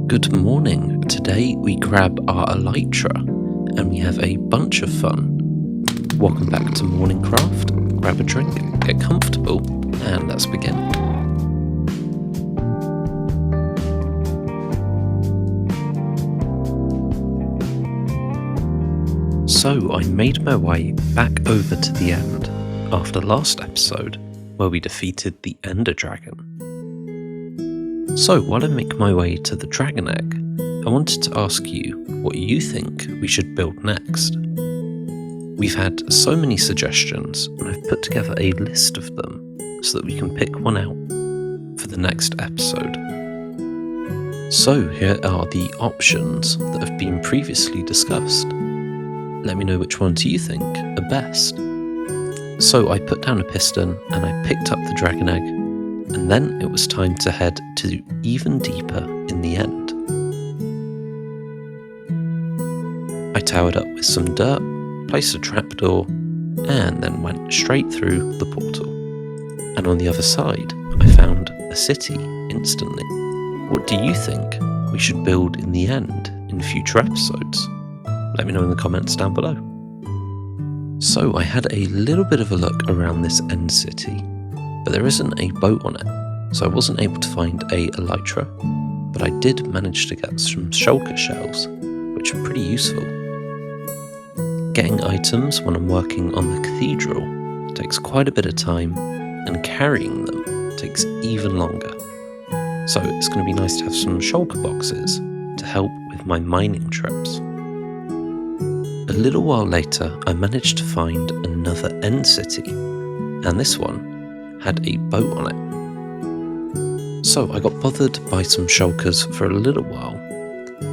Good morning. Today we grab our Elytra and we have a bunch of fun. Welcome back to MorningCraft. Grab a drink, get comfortable, and let's begin. So I made my way back over to the end after last episode where we defeated the Ender Dragon. So while I make my way to the dragon egg, I wanted to ask you what you think we should build next. We've had so many suggestions and I've put together a list of them so that we can pick one out for the next episode. So here are the options that have been previously discussed. Let me know which ones you think are best. So I put down a piston and I picked up the dragon egg, and then it was time to head to even deeper in the end. I towered up with some dirt, placed a trapdoor, and then went straight through the portal. And on the other side, I found a city instantly. What do you think we should build in the end in future episodes? Let me know in the comments down below. So I had a little bit of a look around this end city, but there isn't a boat on it, so I wasn't able to find a Elytra, but I did manage to get some shulker shells, which are pretty useful. Getting items when I'm working on the Cathedral takes quite a bit of time, and carrying them takes even longer. So it's going to be nice to have some shulker boxes to help with my mining trips. A little while later, I managed to find another end city, and this one had a boat on it. So I got bothered by some shulkers for a little while,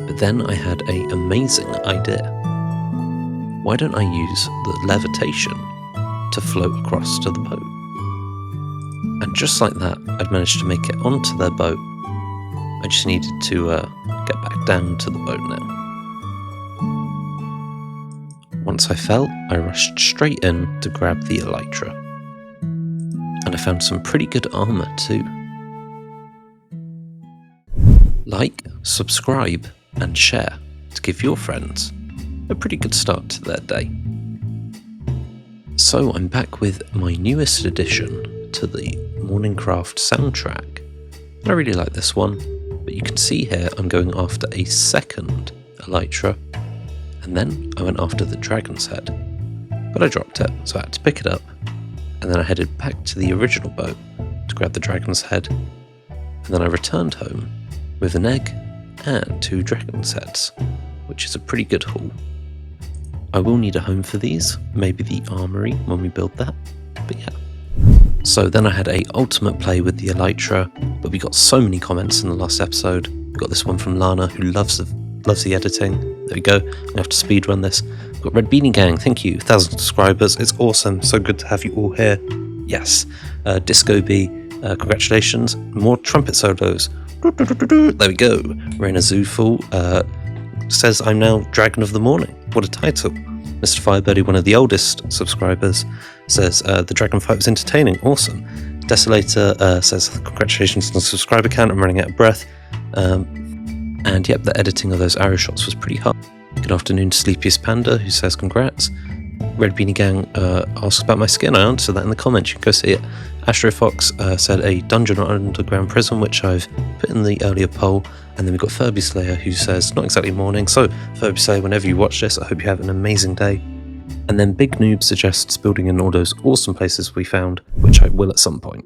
but then I had an amazing idea. Why don't I use the levitation to float across to the boat? And just like that, I'd managed to make it onto their boat. I just needed to get back down to the boat now. Once I fell, I rushed straight in to grab the Elytra. And I found some pretty good armour too. Like, subscribe and share to give your friends a pretty good start to their day. So I'm back with my newest addition to the MorningCraft soundtrack. I really like this one, but you can see here I'm going after a second Elytra, and then I went after the dragon's head. But I dropped it, so I had to pick it up, and then I headed back to the original boat to grab the dragon's head, and then I returned home with an egg and 2 dragon's heads, which is a pretty good haul. I will need a home for these, maybe the armory when we build that, but yeah. So then I had a ultimate play with the Elytra, but we got so many comments in the last episode. We got this one from Lana, who loves the editing. There we go, I'm going to have to speedrun this. We've got Red Beanie Gang, thank you, 1,000 subscribers, it's awesome, so good to have you all here. Yes, Disco B, congratulations, more trumpet solos. There we go. Raina Zooful says, I'm now Dragon of the Morning. What a title. Mr. Firebirdie, one of the oldest subscribers, says, the dragon fight was entertaining, awesome. Desolator says, congratulations on the subscriber count, I'm running out of breath. And yep, the editing of those arrow shots was pretty hard. Good afternoon to Sleepiest Panda, who says congrats. Red Beanie Gang asks about my skin. I answered that in the comments, you can go see it. Astro Fox said a dungeon or underground prison, which I've put in the earlier poll. And then we've got Furby Slayer, who says, not exactly morning. So, Furby Slayer, whenever you watch this, I hope you have an amazing day. And then Big Noob suggests building in all those awesome places we found, which I will at some point.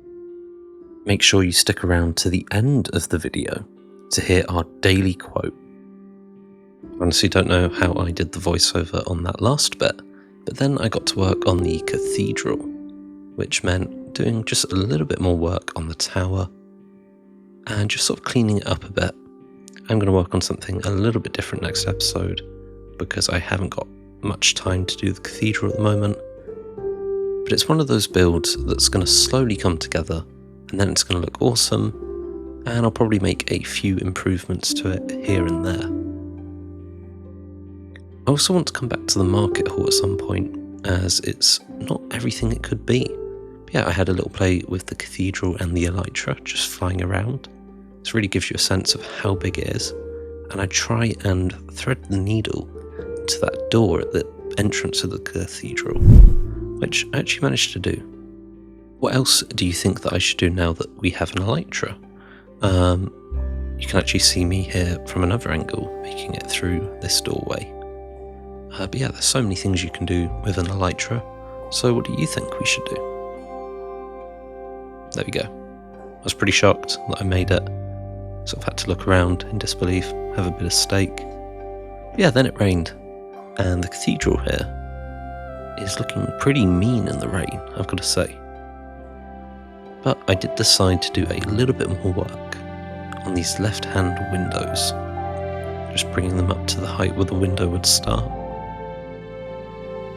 Make sure you stick around to the end of the video to hear our daily quote. I honestly don't know how I did the voiceover on that last bit, but then I got to work on the Cathedral, which meant doing just a little bit more work on the tower and just sort of cleaning it up a bit. I'm going to work on something a little bit different next episode because I haven't got much time to do the Cathedral at the moment, but it's one of those builds that's going to slowly come together and then it's going to look awesome. And I'll probably make a few improvements to it here and there. I also want to come back to the market hall at some point, as it's not everything it could be. But yeah, I had a little play with the Cathedral and the Elytra, just flying around. This really gives you a sense of how big it is. and I try and thread the needle to that door at the entrance of the cathedral, which I actually managed to do. What else do you think that I should do now that we have an elytra? You can actually see me here from another angle, making it through this doorway. But yeah, there's so many things you can do with an elytra, so what do you think we should do? There we go. I was pretty shocked that I made it. Sort of had to look around in disbelief, have a bit of steak. But yeah, then it rained, and the cathedral here is looking pretty mean in the rain, I've got to say. But I did decide to do a little bit more work on these left-hand windows, just bringing them up to the height where the window would start.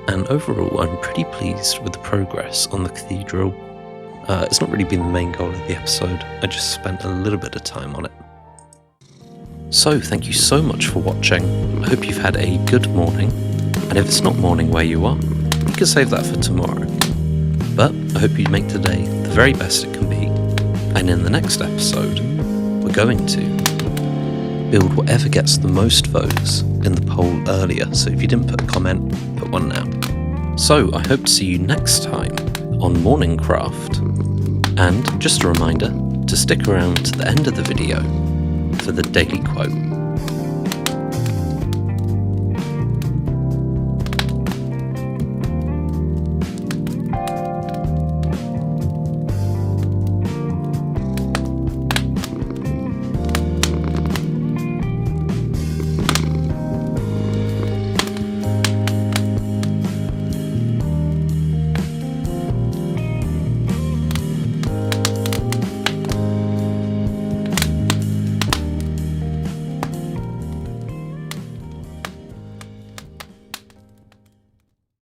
And overall, I'm pretty pleased with the progress on the cathedral. It's not really been the main goal of the episode, I just spent a little bit of time on it. So thank you so much for watching. I hope you've had a good morning, and if it's not morning where you are, you can save that for tomorrow. But I hope you make today the very best it can be, and in the next episode, we're going to build whatever gets the most votes in the poll earlier, so if you didn't put a comment, put one now. So I hope to see you next time on MorningCraft, and just a reminder to stick around to the end of the video for the daily quote.